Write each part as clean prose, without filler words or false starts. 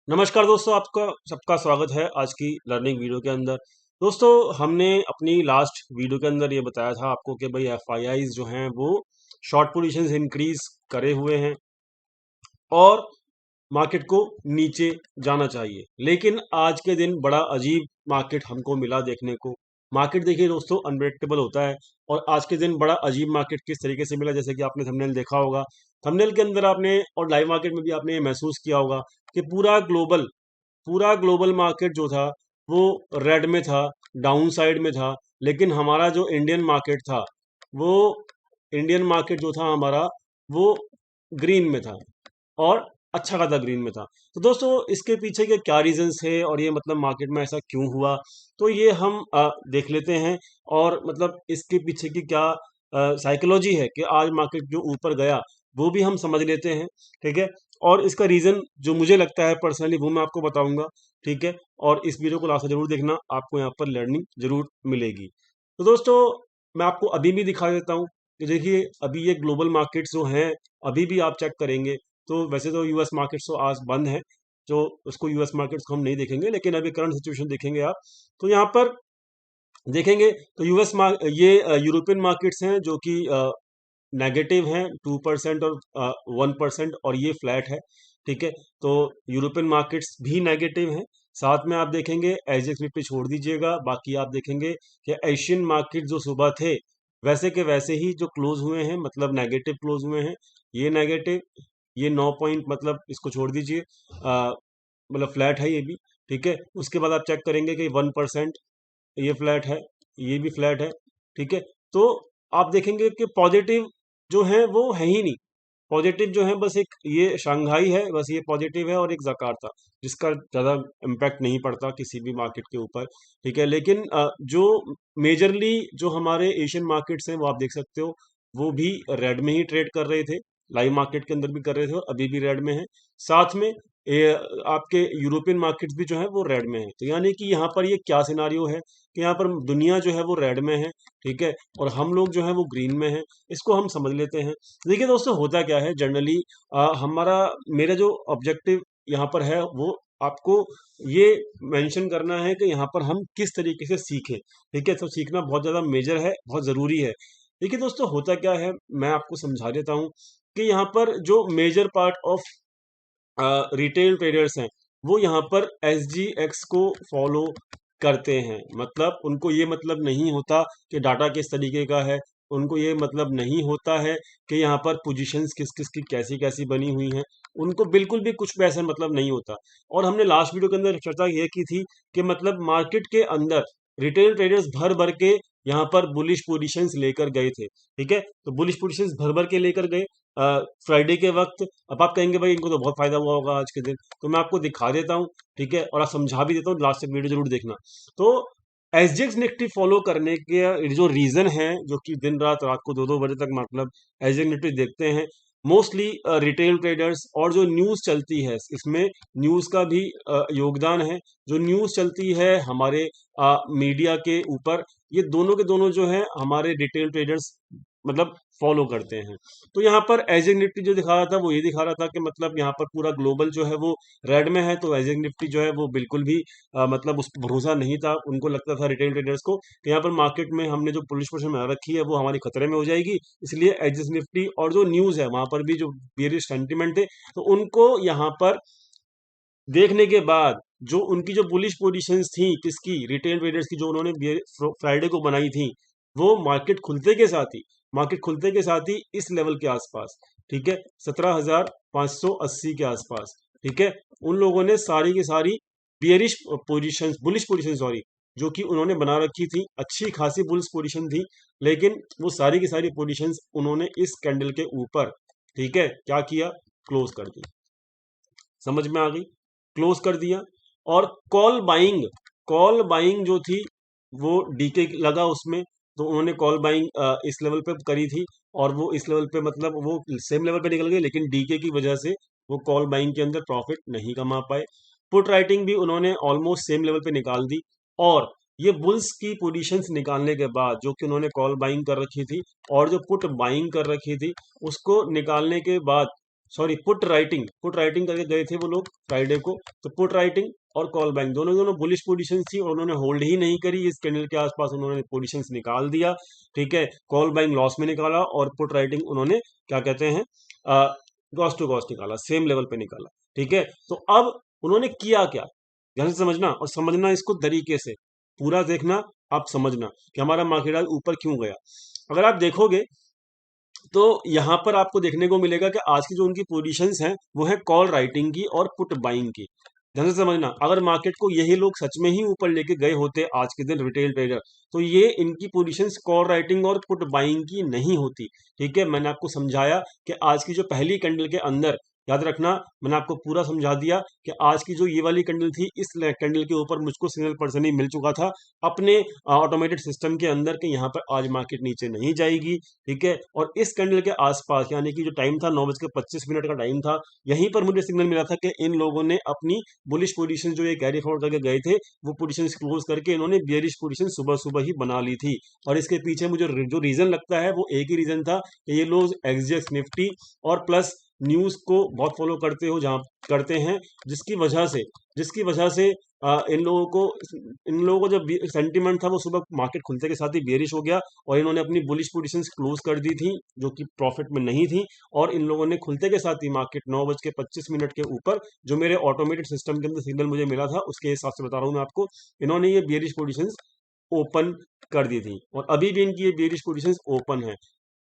नमस्कार दोस्तों, आपका सबका स्वागत है आज की लर्निंग वीडियो के अंदर। दोस्तों, हमने अपनी लास्ट वीडियो के अंदर ये बताया था आपको कि भाई एफआईआईज जो हैं वो शॉर्ट पोजीशंस इंक्रीज करे हुए हैं और मार्केट को नीचे जाना चाहिए। लेकिन आज के दिन बड़ा अजीब मार्केट हमको मिला देखने को। मार्केट देखिए दोस्तों, अनप्रेडिक्टेबल होता है और आज के दिन बड़ा अजीब मार्केट किस तरीके से मिला, जैसे कि आपने थंबनेल देखा होगा। थंबनेल के अंदर आपने और लाइव मार्केट में भी आपने ये महसूस किया होगा कि पूरा ग्लोबल मार्केट जो था वो रेड में था, डाउन साइड में था। लेकिन हमारा जो इंडियन मार्केट था, वो इंडियन मार्केट जो था हमारा, वो ग्रीन में था और अच्छा खासा ग्रीन में था। तो दोस्तों, इसके पीछे के क्या रीजंस है और ये मतलब मार्केट में ऐसा क्यों हुआ, तो ये हम देख लेते हैं। और मतलब इसके पीछे की क्या साइकोलॉजी है कि आज मार्केट जो ऊपर गया, वो भी हम समझ लेते हैं। ठीक है। और इसका रीजन जो मुझे लगता है पर्सनली, वो मैं आपको बताऊंगा। ठीक है। और इस वीडियो को लास्ट तक जरूर देखना, आपको यहाँ पर लर्निंग जरूर मिलेगी। तो दोस्तों, मैं आपको अभी भी दिखा देता हूँ कि देखिए अभी ये ग्लोबल मार्केट्स जो हैं, अभी भी आप चेक करेंगे तो वैसे तो यूएस मार्केट्स तो आज बंद है, जो उसको यूएस मार्केट्स को हम नहीं देखेंगे, लेकिन अभी करंट सिचुएशन देखेंगे आप। तो यहाँ पर देखेंगे तो ये यूरोपियन मार्केट्स हैं जो कि नेगेटिव हैं 2% और 1%, और ये फ्लैट है। ठीक है। तो यूरोपियन मार्केट्स भी नेगेटिव हैं। साथ में आप देखेंगे एसजेएक्स निफ्टी छोड़ दीजिएगा, बाकी आप देखेंगे कि एशियन मार्केट जो सुबह थे वैसे के वैसे ही जो क्लोज हुए हैं, मतलब नेगेटिव क्लोज हुए हैं। ये नेगेटिव, ये 9 पॉइंट, मतलब इसको छोड़ दीजिए, मतलब फ्लैट है ये भी। ठीक है। उसके बाद आप चेक करेंगे कि 1% ये फ्लैट है, ये भी फ्लैट है। ठीक है। तो आप देखेंगे कि पॉजिटिव जो है वो है ही नहीं। पॉजिटिव जो है बस एक ये शंघाई है, बस ये पॉजिटिव है, और एक जकार्ता, जिसका ज़्यादा इम्पैक्ट नहीं पड़ता किसी भी मार्केट के ऊपर। ठीक है। लेकिन जो मेजरली जो हमारे एशियन मार्केट्स हैं वो आप देख सकते हो, वो भी रेड में ही ट्रेड कर रहे थे। लाइव मार्केट के अंदर भी कर रहे थे और अभी भी रेड में है। साथ में आपके यूरोपियन मार्केट्स भी जो है वो रेड में है। तो यानी कि यहाँ पर ये क्या सिनारियो है कि यहाँ पर दुनिया जो है वो रेड में है। ठीक है। और हम लोग जो है वो ग्रीन में है। इसको हम समझ लेते हैं। देखिए दोस्तों, होता क्या है जनरली, हमारा मेरा जो ऑब्जेक्टिव यहाँ पर है वो आपको ये मेंशन करना है कि यहाँ पर हम किस तरीके से सीखें। ठीक है। तो सीखना बहुत ज़्यादा मेजर है, बहुत ज़रूरी है। देखिए दोस्तों, होता क्या है, मैं आपको समझा देता हूँ कि यहाँ पर जो major part of retail traders हैं, वो यहाँ पर एसजीएक्स को फॉलो करते हैं। मतलब उनको ये मतलब नहीं होता कि डाटा किस तरीके का है, उनको ये मतलब नहीं होता है कि यहाँ पर पोजीशंस किस किस की कैसी कैसी बनी हुई हैं। उनको बिल्कुल भी कुछ भी ऐसा मतलब नहीं होता। और हमने लास्ट वीडियो के अंदर चर्चा ये की थी कि मतलब मार्केट के अंदर रिटेल ट्रेडर्स भर भर के यहाँ पर बुलिश पोजीशंस लेकर गए थे। ठीक है। तो बुलिश पोजीशंस भर भर के लेकर गए फ्राइडे के वक्त। अब आप कहेंगे भाई इनको तो बहुत फायदा हुआ होगा आज के दिन, तो मैं आपको दिखा देता हूँ। ठीक है। और आप समझा भी देता हूँ, लास्ट तक वीडियो जरूर देखना। तो एसजीएक्स निफ्टी फॉलो करने के जो रीजन है, जो कि दिन रात रात को 2-2 बजे तक मतलब एसजीएक्स निफ्टी देखते हैं, मोस्टली रिटेल ट्रेडर्स। और जो न्यूज चलती है इसमें, न्यूज का भी योगदान है। जो न्यूज चलती है हमारे मीडिया के ऊपर, ये दोनों के दोनों जो है हमारे रिटेल ट्रेडर्स मतलब फॉलो करते हैं। तो यहाँ पर एजिंग निफ्टी जो दिखा रहा था वो ये दिखा रहा था कि मतलब यहाँ पर पूरा ग्लोबल जो है वो रेड में है। तो एजिंग निफ्टी जो है वो बिल्कुल भी मतलब उस पर भरोसा नहीं था। उनको लगता था रिटेल ट्रेडर्स को कि यहाँ पर मार्केट में हमने जो पुलिस पोजीशन बना रखी है वो हमारी खतरे में हो जाएगी, इसलिए एजिंग निफ्टी और जो न्यूज है वहां पर भी जो बेरिश सेंटिमेंट है, तो उनको यहाँ पर देखने के बाद जो उनकी जो बुलिश पोजीशंस थी, किसकी, रिटेल ट्रेडर्स की, जो उन्होंने फ्राइडे को बनाई थी, वो मार्केट खुलते के साथ ही इस लेवल के आसपास, ठीक है, 17,580 के आसपास, ठीक है, उन लोगों ने सारी की सारी bearish positions, bullish position sorry, जो कि उन्होंने बना रखी थी, अच्छी खासी बुलिश पोजीशन थी, लेकिन वो सारी की सारी पोजीशंस उन्होंने इस कैंडल के ऊपर, ठीक है, क्या किया, क्लोज कर दी। समझ में आ गई। क्लोज कर दिया। और कॉल बाइंग जो थी वो डीके लगा उसमें, तो उन्होंने कॉल बाइंग इस लेवल पे करी थी, और वो इस लेवल पे मतलब वो सेम लेवल पे निकल गए, लेकिन डीके की वजह से वो कॉल बाइंग के अंदर प्रॉफिट नहीं कमा पाए। पुट राइटिंग भी उन्होंने ऑलमोस्ट सेम लेवल पे निकाल दी। और ये बुल्स की पोजीशंस निकालने के बाद, जो कि उन्होंने कॉल बाइंग कर रखी थी और जो पुट बाइंग कर रखी थी, उसको निकालने के बाद सॉरी पुट राइटिंग करके गए थे वो लोग फ्राइडे को। तो पुट राइटिंग और कॉल बाइंग दोनों दोनों बुलिश पोजीशन थी और उन्होंने होल्ड ही नहीं करी, इस कैंडल के आसपास उन्होंने पोजीशंस निकाल दिया। ठीक है, कॉल बाइंग लॉस में निकाला और पुट राइटिंग उन्होंने क्या कहते हैं गॉस टू गॉस निकाला, सेम लेवल पे निकाला। ठीक है, तो अब उन्होंने किया क्या, ध्यान से समझना, और समझना इसको तरीके से पूरा देखना, आप समझना कि हमारा मार्केट आज ऊपर क्यों गया। अगर आप देखोगे तो यहां पर आपको देखने को मिलेगा कि आज की जो उनकी पोजीशंस हैं वो है कॉल राइटिंग की और पुट बाइंग की। ध्यान से समझना, अगर मार्केट को यही लोग सच में ही ऊपर लेके गए होते आज के दिन रिटेल ट्रेडर, तो ये इनकी पोजीशंस कॉल राइटिंग और पुट बाइंग की नहीं होती। ठीक है, मैंने आपको समझाया कि आज की जो पहली कैंडल के अंदर, याद रखना मैंने आपको पूरा समझा दिया कि आज की जो ये वाली कैंडल थी, इस कैंडल के ऊपर मुझको सिग्नल पर्सन ही मिल चुका था अपने ऑटोमेटेड सिस्टम के अंदर कि यहाँ पर आज मार्केट नीचे नहीं जाएगी। ठीक है, और इस कैंडल के आसपास यानी कि जो टाइम था 9:25 का टाइम था, यहीं पर मुझे सिग्नल मिला था कि इन लोगों ने अपनी बुलिश पोजीशन जो ये कैरी फॉरवर्ड करके गए थे वो पोजीशन क्लोज करके इन्होंने बेयरिश पोजीशन सुबह सुबह ही बना ली थी। और इसके पीछे मुझे जो रीजन लगता है वो एक ही रीजन था कि ये लोग एक्सजेएक्स निफ्टी और प्लस न्यूज को बहुत फॉलो करते हो, जहां करते हैं, जिसकी वजह से इन लोगों को जब सेंटीमेंट था वो सुबह मार्केट खुलते के साथ ही बेरिश हो गया और इन्होंने अपनी बुलिश पोजीशंस क्लोज कर दी थी जो कि प्रॉफिट में नहीं थी। और इन लोगों ने खुलते के साथ ही मार्केट 9:25 के ऊपर जो मेरे ऑटोमेटेड सिस्टम के अंदर सिग्नल मुझे मिला था उसके हिसाब से बता रहा हूं मैं आपको, इन्होंने ये बेरिश पोजीशंस ओपन कर दी थी और अभी भी इनकी ये बेरिश पोजीशंस ओपन है।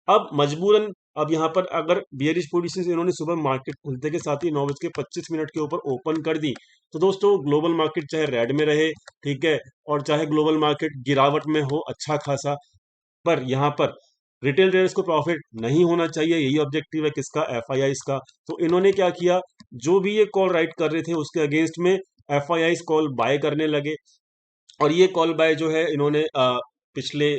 अब मजबूरन, अब यहाँ पर अगर बियरिश पोजीशन इन्होंने सुबह मार्केट खुलते के साथ ही 9:25 के ऊपर ओपन कर दी, तो दोस्तों ग्लोबल मार्केट चाहे रेड में रहे, ठीक है, और चाहे ग्लोबल मार्केट गिरावट में हो अच्छा खासा, पर यहाँ पर रिटेल ट्रेडर्स को प्रॉफिट नहीं होना चाहिए, यही ऑब्जेक्टिव है किसका, एफआईआई का। तो इन्होंने क्या किया, जो भी ये कॉल राइट कर रहे थे उसके अगेंस्ट में एफआईआई कॉल बाय करने लगे। और ये कॉल बाय जो है इन्होंने पिछले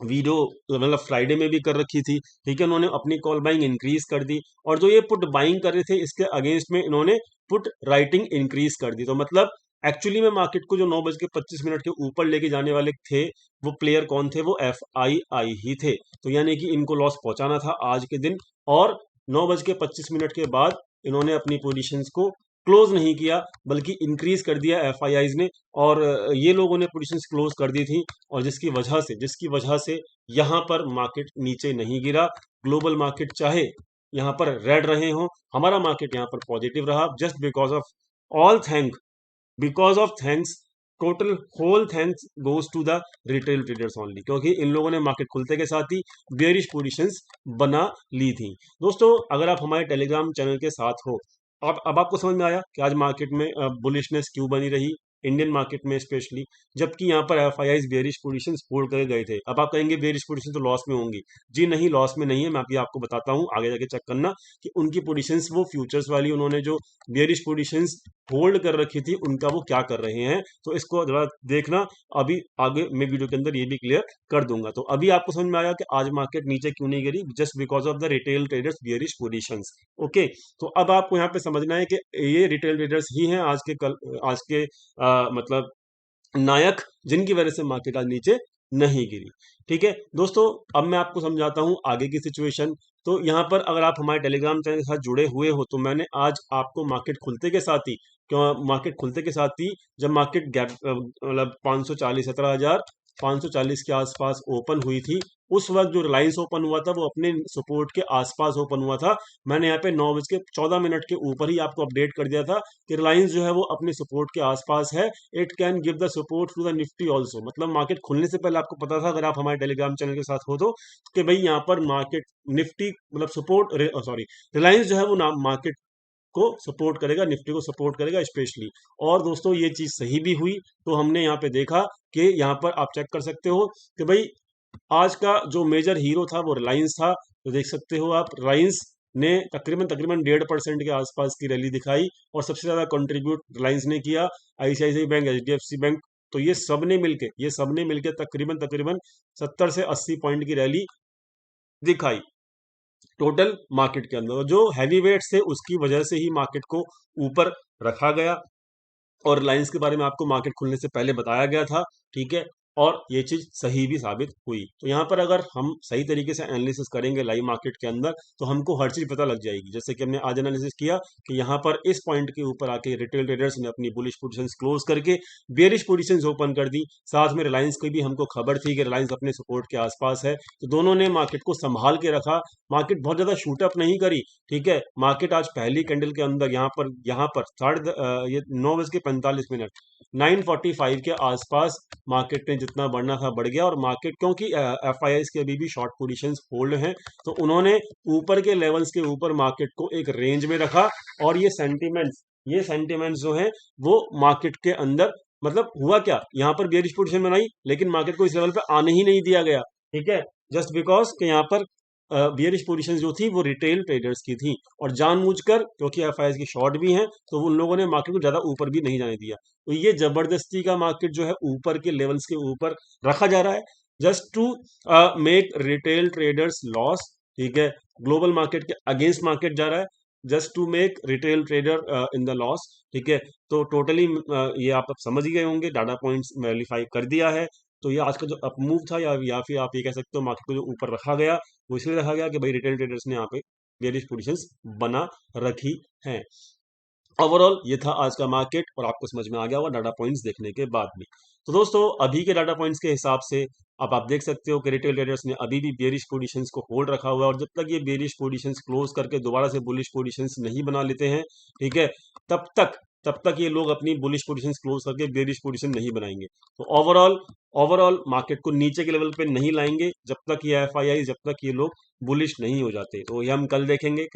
वीडियो मतलब फ्राइडे में भी कर रखी थी। ठीक है, उन्होंने अपनी कॉल बाइंग इंक्रीज कर दी और जो ये पुट बाइंग कर रहे थे इसके अगेंस्ट में इन्होंने पुट राइटिंग इंक्रीज कर दी। तो मतलब एक्चुअली में मार्केट को जो 9:25 के ऊपर लेके जाने वाले थे वो प्लेयर कौन थे, वो एफआईआई ही थे। तो यानी कि इनको लॉस पहुंचाना था आज के दिन, और 9:25 के बाद इन्होंने अपनी पोजीशंस को क्लोज नहीं किया बल्कि इंक्रीज कर दिया एफआईआई ने, और ये लोगों ने पोजीशंस क्लोज कर दी थी और जिसकी वजह से यहां पर मार्केट नीचे नहीं गिरा। ग्लोबल मार्केट चाहे यहां पर रेड रहे हो, हमारा मार्केट यहां पर पॉजिटिव रहा, just because of all thank because of thanks total whole thanks goes to the retail traders only, क्योंकि इन लोगों ने मार्केट खुलते के साथ ही बेयरिश पोजीशंस बना ली थी। दोस्तों अगर आप हमारे टेलीग्राम चैनल के साथ हो, अब आपको समझ में आया कि आज मार्केट में बुलिशनेस क्यों बनी रही इंडियन मार्केट में स्पेशली, जबकि यहाँ पर एफआईआई बेयरिश पोजीशंस होल्ड करके गए थे। अब आप कहेंगे बेयरिश पोजीशन तो लॉस में होंगी, जी नहीं, लॉस में नहीं है। मैं अभी आपको बताता हूँ, आगे जाके चेक करना कि उनकी पोजीशंस वो फ्यूचर्स वाली उन्होंने जो बेयरिश पोजीशंस होल्ड कर रखी थी उनका वो क्या कर रहे हैं, तो इसको जरा देखना। अभी आगे मैं वीडियो के अंदर ये भी क्लियर कर दूंगा। तो अभी आपको समझ में आया कि आज मार्केट नीचे क्यों नहीं गिरी, just because of the retail traders bearish positions. Okay, तो अब आपको यहाँ पे समझना है कि ये रिटेल ट्रेडर्स ही हैं आज के मतलब नायक, जिनकी वजह से मार्केट आज नीचे नहीं गिरी। ठीक है दोस्तों, अब मैं आपको समझाता हूं आगे की सिचुएशन। तो यहां पर अगर आप हमारे टेलीग्राम चैनल के साथ जुड़े हुए हो तो मैंने आज आपको मार्केट खुलते के साथ ही, क्यों मार्केट खुलते के साथ ही जब मार्केट गैप मतलब 540 17,540 के आसपास ओपन हुई थी, उस वक्त जो रिलायंस ओपन हुआ था वो अपने सपोर्ट के आसपास ओपन हुआ था। मैंने यहाँ पे 9:14 के ऊपर ही आपको अपडेट कर दिया था कि रिलायंस जो है वो अपने सपोर्ट के आसपास है, it can give the support to the Nifty also. मतलब मार्केट खुलने से पहले आपको पता था, अगर आप हमारे टेलीग्राम चैनल के साथ हो तो, कि भाई यहाँ पर मार्केट निफ्टी मतलब सपोर्ट सॉरी रिलायंस जो है वो मार्केट को सपोर्ट करेगा, निफ्टी को सपोर्ट करेगा स्पेशली। और दोस्तों ये चीज सही भी हुई। तो हमने यहाँ पे देखा कि यहाँ पर आप चेक कर सकते हो कि भाई आज का जो मेजर हीरो था वो रिलायंस था। तो देख सकते हो आप, रिलायंस ने तकरीबन तकरीबन 1.5% के आसपास की रैली दिखाई और सबसे ज्यादा कंट्रीब्यूट रिलायंस ने किया, आईसीआईसीआई बैंक, एचडीएफसी बैंक। तो ये सबने मिलके तकरीबन तकरीबन 70 से 80 पॉइंट की रैली दिखाई टोटल मार्केट के अंदर। जो हैवी वेट्स थे उसकी वजह से ही मार्केट को ऊपर रखा गया, और रिलायंस के बारे में आपको मार्केट खुलने से पहले बताया गया था। ठीक है, और ये चीज सही भी साबित हुई। तो यहाँ पर अगर हम सही तरीके से एनालिसिस करेंगे लाइव मार्केट के अंदर तो हमको हर चीज पता लग जाएगी। जैसे कि हमने आज एनालिसिस किया कि यहाँ पर इस पॉइंट के ऊपर आके रिटेल ट्रेडर्स ने अपनी बुलिश पोजीशंस क्लोज करके बेरिश पोजीशंस ओपन कर दी। साथ में रिलायंस की भी हमको खबर थी कि रिलायंस अपने सपोर्ट के आसपास है, तो दोनों ने मार्केट को संभाल के रखा। मार्केट बहुत ज्यादा शूटअप नहीं करी, ठीक है। मार्केट आज पहली कैंडल के अंदर यहाँ पर ये 9:45 9:45 के आसपास मार्केट ने जितना बढ़ना था बढ़ गया। और मार्केट क्योंकि एफआईआईज के अभी भी शॉर्ट पोजीशंस होल्ड हैं, तो उन्होंने ऊपर के लेवल्स के ऊपर मार्केट को एक रेंज में रखा। और ये सेंटिमेंट्स जो हैं वो मार्केट के अंदर मतलब हुआ क्या, यहाँ पर बेयरिश पोजीशन बनाई लेकिन मार्केट को इस लेवल पे आने ही नहीं दिया गया, ठीक है। जस्ट बिकॉज कि यहाँ पर बियरिश पोजीशन जो थी वो रिटेल ट्रेडर्स की थी, और जानबूझकर क्योंकि एफआईआईज की शॉर्ट भी हैं तो उन लोगों ने मार्केट को ज्यादा ऊपर भी नहीं जाने दिया। तो ये जबरदस्ती का मार्केट जो है ऊपर के लेवल्स के ऊपर रखा जा रहा है, just to make retail traders loss, ठीक है। ग्लोबल मार्केट के अगेंस्ट मार्केट जा रहा है, just to make retail trader in the loss, ठीक है। तो टोटली ये आप अब समझ ही गए होंगे, डाटा पॉइंट्स वेरीफाई कर दिया है। तो ये आज का जो अपमूव था या फिर आप ये कह सकते हो मार्केट को जो ऊपर रखा गया वो इसलिए रखा गया कि भाई रिटेल ट्रेडर्स ने यहाँ पे बेरिश पोजीशंस बना रखी हैं। ओवरऑल ये था आज का मार्केट, और आपको समझ में आ गया होगा डाटा पॉइंट्स देखने के बाद भी। तो दोस्तों अभी के डाटा पॉइंट्स के हिसाब से अब आप देख सकते हो कि रिटेल ट्रेडर्स ने अभी भी बेरिश पोजीशंस को होल्ड रखा हुआ है, और जब तक ये बेरिश पोजीशंस क्लोज करके दोबारा से बुलिश पोजीशंस नहीं बना लेते हैं, ठीक है, तब तक तब तक ये लोग अपनी बुलिश पोजीशंस क्लोज करके बेरिश पोजीशन नहीं बनाएंगे। तो ओवरऑल मार्केट को नीचे के लेवल पे नहीं लाएंगे जब तक ये एफआईआई, जब तक ये लोग बुलिश नहीं हो जाते। तो ये हम कल देखेंगे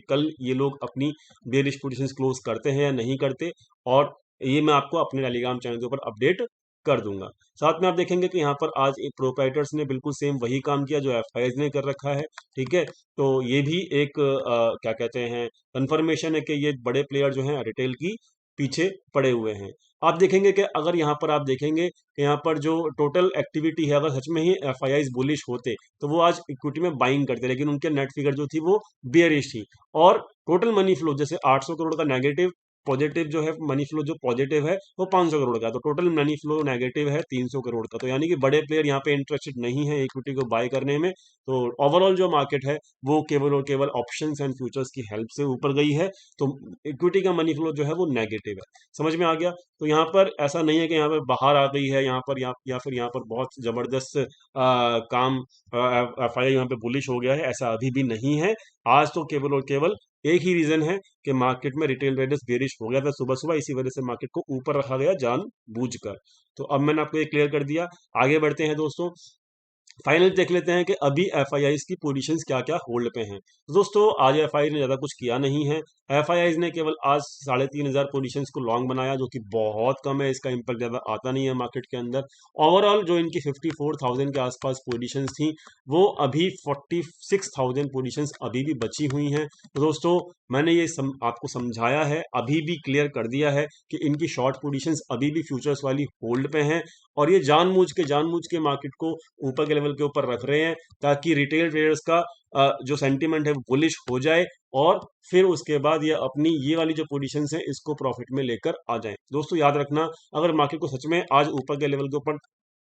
कल ये लोग अपनी बेरिश पोजीशंस क्लोज करते हैं या नहीं करते, और ये मैं आपको अपने टेलीग्राम चैनल के ऊपर अपडेट कर दूंगा। साथ में आप देखेंगे कि यहाँ पर आज एक प्रोप्राइटर्स ने बिल्कुल सेम वही काम किया जो एफआईआईज ने कर रखा है, ठीक है। तो ये भी एक क्या कहते हैं कंफर्मेशन है कि ये बड़े प्लेयर जो हैं रिटेल की पीछे पड़े हुए हैं। आप देखेंगे कि अगर यहाँ पर आप देखेंगे कि यहाँ पर जो टोटल एक्टिविटी है, अगर सच में ही एफआईआईज बुलिश होते तो वो आज इक्विटी में बाइंग करते, लेकिन उनके नेट फिगर जो थी वो बियरिश थी। और टोटल मनी फ्लो जैसे 800 करोड़ का नेगेटिव, पॉजिटिव जो है मनी फ्लो जो पॉजिटिव है वो 500 करोड़ का, तो टोटल मनी फ्लो नेगेटिव है 300 करोड़ का। तो यानी कि बड़े प्लेयर यहाँ पे इंटरेस्टेड नहीं है इक्विटी को बाय करने में। तो ओवरऑल जो मार्केट है वो केवल और केवल ऑप्शंस एंड फ्यूचर्स की हेल्प से ऊपर गई है, तो इक्विटी का मनी फ्लो जो है वो नेगेटिव है। समझ में आ गया। तो यहाँ पर ऐसा नहीं है कि यहाँ पर बाहर आ गई है यहाँ पर या फिर यहाँ पर बहुत जबरदस्त काम एफआईआई यहाँ पे बुलिश हो गया है, ऐसा अभी भी नहीं है। आज तो केवल और केवल एक ही रीजन है कि मार्केट में रिटेल ट्रेडर्स बेरिश हो गया था सुबह सुबह, इसी वजह से मार्केट को ऊपर रखा गया जानबूझकर। तो अब मैंने आपको ये क्लियर कर दिया। आगे बढ़ते हैं दोस्तों, फाइनल देख लेते हैं कि अभी एफआईआईज की पोजीशंस क्या क्या होल्ड पे हैं। तो दोस्तों आज एफआईआई ने ज्यादा कुछ किया नहीं है। एफआईआईज ने केवल आज 3,500 पोजीशंस को लॉन्ग बनाया, जो कि बहुत कम है, इसका इंपैक्ट ज्यादा आता नहीं है मार्केट के अंदर। ओवरऑल जो इनकी 54,000 के आसपास पोजीशंस थी वो अभी 46,000 पोजीशंस अभी भी बची हुई हैं। तो दोस्तों मैंने ये आपको समझाया है, अभी भी क्लियर कर दिया है कि इनकी शॉर्ट पोजीशंस अभी भी फ्यूचर्स वाली होल्ड पे हैं, और ये जानबूझ के मार्केट को ऊपर के लेवल के ऊपर रख रहे हैं ताकि रिटेल ट्रेडर्स का जो सेंटीमेंट है वो बुलिश हो जाए, और फिर उसके बाद ये अपनी ये वाली जो पोजीशंस हैं इसको प्रॉफिट में लेकर आ जाएं। दोस्तों याद रखना, अगर मार्केट को सच में आज ऊपर के लेवल के ऊपर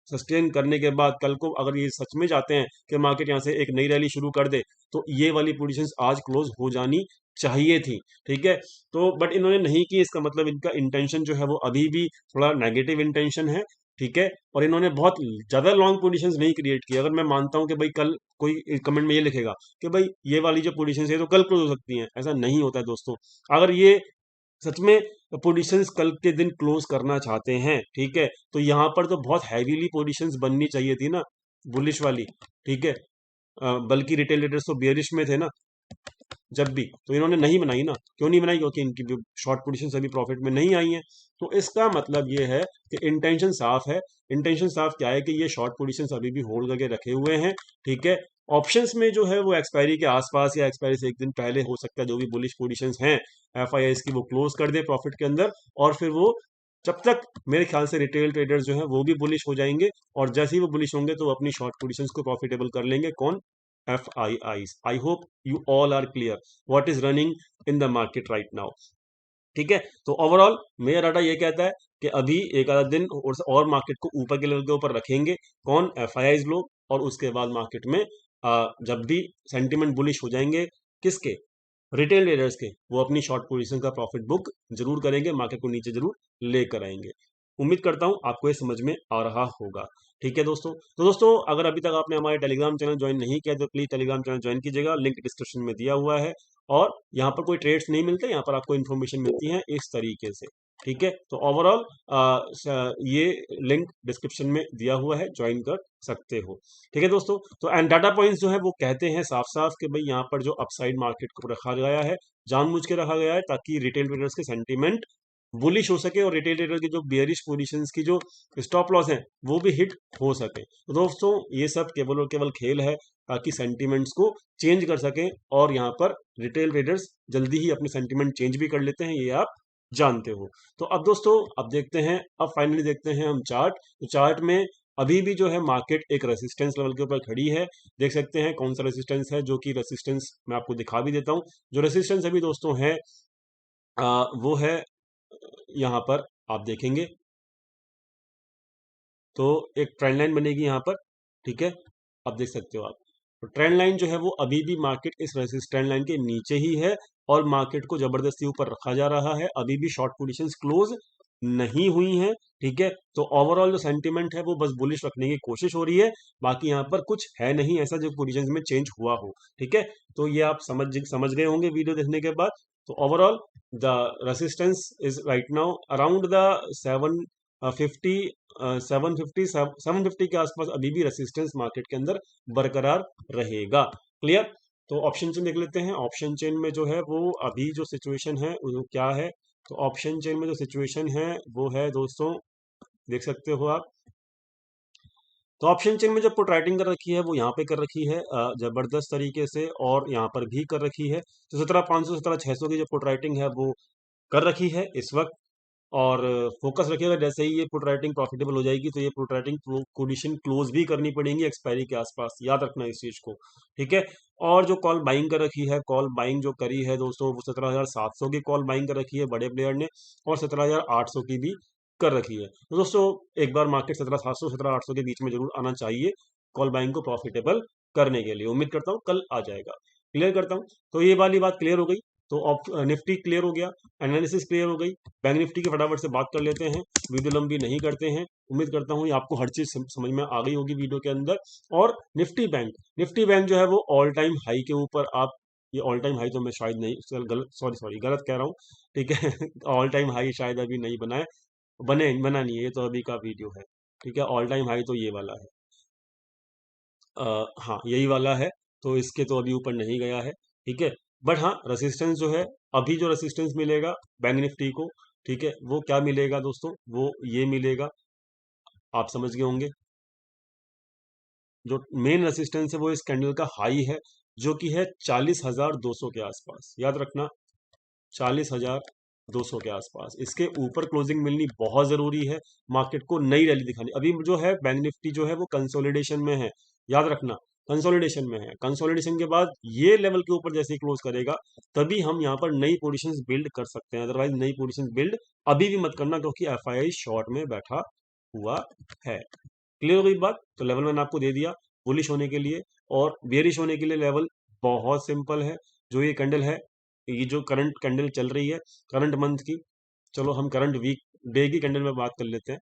सस्टेन करने के बाद कल को अगर ये सच में चाहते हैं कि मार्केट यहाँ से एक नई रैली शुरू कर दे, तो ये वाली पोजीशंस आज क्लोज हो जानी चाहिए थी, ठीक है। तो बट इन्होंने नहीं की, इसका मतलब इनका इंटेंशन जो है वो अभी भी थोड़ा नेगेटिव इंटेंशन है, ठीक है। और इन्होंने बहुत ज्यादा लॉन्ग पोजीशंस नहीं क्रिएट की। अगर मैं मानता हूं कि भाई कल कोई कमेंट में ये लिखेगा कि भाई ये वाली जो पोजीशंस है तो कल क्लोज हो सकती हैं, ऐसा नहीं होता है दोस्तों। अगर ये सच में पोजीशंस कल के दिन क्लोज करना चाहते हैं, ठीक है, तो यहाँ पर तो बहुत हैवीली पोजीशंस बननी चाहिए थी ना, बुलिश वाली, ठीक है। बल्कि रिटेल ट्रेडर्स तो बेयरिश में थे ना जब भी, तो इन्होंने नहीं बनाई ना। क्यों नहीं बनाई? क्योंकि इनकी शॉर्ट पोजीशन अभी प्रॉफिट में नहीं आई है। तो इसका मतलब ये है कि इंटेंशन साफ है। इंटेंशन साफ क्या है कि ये शॉर्ट पोजीशन अभी भी होल्ड करके रखे हुए हैं, ठीक है। ऑप्शंस में जो है वो एक्सपायरी के आसपास या एक्सपायरी से एक दिन पहले हो सकता है जो भी बुलिश पोजीशंस हैं एफआईआईज की वो क्लोज कर दे प्रॉफिट के अंदर, और फिर वो जब तक मेरे ख्याल से रिटेल ट्रेडर्स जो हैं वो भी बुलिश हो जाएंगे, और जैसे ही वो बुलिश होंगे तो वो अपनी शॉर्ट पोजीशंस को प्रॉफिटेबल कर लेंगे। कौन? FIIs. I hope you all are clear what is running in the market right now. ठीक है। तो ओवरऑल मेरा डाटा ये कहता है कि अभी एक आधा दिन और मार्केट को ऊपर के लेवल के ऊपर रखेंगे कौन, एफआईआईज लोग, और उसके बाद मार्केट में जब भी सेंटिमेंट बुलिश हो जाएंगे, किसके, रिटेल ट्रेडर्स के, वो अपनी शॉर्ट पोजीशन का प्रॉफिट बुक जरूर करेंगे, मार्केट को नीचे जरूर लेकर आएंगे। उम्मीद करता हूं आपको ये समझ में आ रहा होगा। ठीक है दोस्तों, तो दोस्तों अगर अभी तक आपने हमारे टेलीग्राम चैनल ज्वाइन नहीं किया तो प्लीज टेलीग्राम चैनल ज्वाइन कीजिएगा, लिंक डिस्क्रिप्शन में दिया हुआ है। और यहाँ पर कोई ट्रेड्स नहीं मिलते, यहाँ पर आपको इन्फॉर्मेशन मिलती है इस तरीके से। ठीक है, तो ओवरऑल ये लिंक डिस्क्रिप्शन में दिया हुआ है, ज्वाइन कर सकते हो। ठीक है दोस्तों, तो एंड डाटा पॉइंट्स जो है वो कहते हैं साफ साफ कि भाई यहाँ पर जो अपसाइड मार्केट को रखा गया है, जानबूझ के रखा गया है ताकि रिटेल ट्रेडर्स के सेंटीमेंट बुलिश हो सके और रिटेल ट्रेडर की जो बेयरिश पोजीशंस की जो स्टॉप लॉस है वो भी हिट हो सके। तो दोस्तों ये सब केवल और केवल खेल है ताकि सेंटीमेंट्स को चेंज कर सकें, और यहाँ पर रिटेल ट्रेडर्स जल्दी ही अपने सेंटीमेंट चेंज भी कर लेते हैं, ये आप जानते हो। तो अब दोस्तों अब देखते हैं, अब फाइनली देखते हैं हम चार्ट। तो चार्ट में अभी भी जो है मार्केट एक रेसिस्टेंस लेवल के ऊपर खड़ी है। देख सकते हैं कौन सा रेसिस्टेंस है, जो कि रेसिस्टेंस मैं आपको दिखा भी देता हूं। जो रेसिस्टेंस अभी दोस्तों है वो है यहाँ पर आप देखेंगे तो एक ट्रेंड लाइन बनेगी यहाँ पर। ठीक है, अब देख सकते हो आप, तो ट्रेंड लाइन जो है वो अभी भी मार्केट इस रेसिस्टेंस लाइन के नीचे ही है और मार्केट को जबरदस्ती ऊपर रखा जा रहा है। अभी भी शॉर्ट पोजीशंस क्लोज नहीं हुई हैं। ठीक है, तो ओवरऑल जो सेंटीमेंट है वो बस बुलिश रखने की कोशिश हो रही है, बाकी यहाँ पर कुछ है नहीं ऐसा जो पोजीशंस में चेंज हुआ हो। ठीक है, तो ये आप समझ गए होंगे वीडियो देखने के बाद। तो overall the resistance is right now around the 750 750 के आसपास अभी भी रेसिस्टेंस मार्केट के अंदर बरकरार रहेगा। क्लियर, तो ऑप्शन चेन देख लेते हैं। ऑप्शन चेन में जो है वो अभी जो सिचुएशन है वो क्या है, तो ऑप्शन चेन में जो सिचुएशन है वो है दोस्तों, देख सकते हो आप, तो ऑप्शन चेन में जो पुट राइटिंग कर रखी है वो यहाँ पे कर रखी है जबरदस्त तरीके से, और यहाँ पर भी कर रखी है। तो 17,500 17,600 की जो पुट राइटिंग है वो कर रखी है इस वक्त। और फोकस रखिएगा, जैसे ही ये पुट राइटिंग प्रॉफिटेबल हो जाएगी तो ये पुट राइटिंग पोजीशन क्लोज भी करनी पड़ेगी एक्सपायरी के आसपास, याद रखना इस चीज को। ठीक है, और जो कॉल बाइंग कर रखी है, कॉल बाइंग जो करी है दोस्तों वो 17,700 की कॉल बाइंग कर रखी है बड़े प्लेयर ने, और 17,800 की भी कर रखी है। तो दोस्तों एक बार मार्केट 17,700 17,800 के बीच में जरूर आना चाहिए कॉल बाइंग को प्रॉफिटेबल करने के लिए। उम्मीद करता हूँ कल आ जाएगा। क्लियर करता हूँ, तो ये वाली बात क्लियर हो गई। तो निफ्टी क्लियर हो गया, एनालिसिस क्लियर हो गई। बैंक निफ्टी की फटाफट से बात कर लेते हैं, वीडियो लंबी नहीं करते हैं। उम्मीद करता हूँ ये आपको हर चीज समझ में आ गई होगी वीडियो के अंदर। और निफ्टी बैंक जो है वो ऑल टाइम हाई के ऊपर, आप ये ऑल टाइम हाई तो मैं शायद नहीं, गलत सॉरी गलत कह रहा हूँ। ठीक है ऑल टाइम हाई शायद अभी नहीं बना है, बना नहीं है, ये तो अभी का वीडियो है। ठीक है, ऑल टाइम हाई तो ये वाला है, हाँ यही वाला है, तो इसके तो अभी ऊपर नहीं गया है। ठीक है, बट हाँ रेसिस्टेंस जो है, अभी जो रेसिस्टेंस मिलेगा बैंक निफ्टी को, ठीक है, वो क्या मिलेगा दोस्तों, वो ये मिलेगा, आप समझ गए होंगे। जो मेन रेसिस्टेंस है वो इस कैंडल का हाई है, जो कि है 40,200 के आसपास, याद रखना 40,200 के आसपास। इसके ऊपर क्लोजिंग मिलनी बहुत जरूरी है मार्केट को नई रैली दिखानी। अभी जो है बैंक निफ्टी जो है वो कंसोलिडेशन में है, याद रखना कंसोलिडेशन में है। कंसोलिडेशन के बाद ये लेवल के ऊपर जैसे ही क्लोज करेगा तभी हम यहाँ पर नई पोजीशंस बिल्ड कर सकते हैं, अदरवाइज नई पोजीशंस बिल्ड अभी भी मत करना क्योंकि एफआईआई शॉर्ट में बैठा हुआ है। क्लियर हो गई बात, तो लेवल मैंने आपको दे दिया बुलिश होने के लिए, और बेरिश होने के लिए लेवल बहुत सिंपल है। जो ये कैंडल है, ये जो करंट कैंडल चल रही है करंट मंथ की, चलो हम करंट वीक डे की कैंडल में बात कर लेते हैं।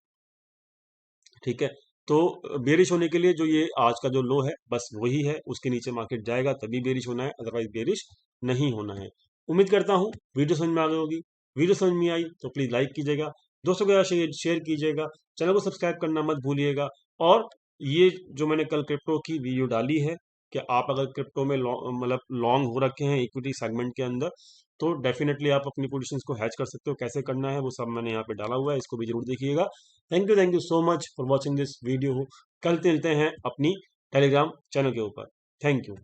ठीक है, तो बेरिश होने के लिए जो ये आज का जो लो है बस वही है, उसके नीचे मार्केट जाएगा तभी बेरिश होना है, अदरवाइज बेरिश नहीं होना है। उम्मीद करता हूँ वीडियो समझ में आ गई होगी। वीडियो समझ में आई तो प्लीज लाइक कीजिएगा, दोस्तों के साथ शेयर कीजिएगा, चैनल को सब्सक्राइब करना मत भूलिएगा। और ये जो मैंने कल क्रिप्टो की वीडियो डाली है कि आप अगर क्रिप्टो में मतलब लॉन्ग हो रखे हैं इक्विटी सेगमेंट के अंदर, तो डेफिनेटली आप अपनी पोजीशंस को हैच कर सकते हो। कैसे करना है वो सब मैंने यहाँ पे डाला हुआ है, इसको भी जरूर देखिएगा। Thank you so much for watching this video. कल मिलते हैं अपनी टेलीग्राम चैनल के ऊपर। Thank you.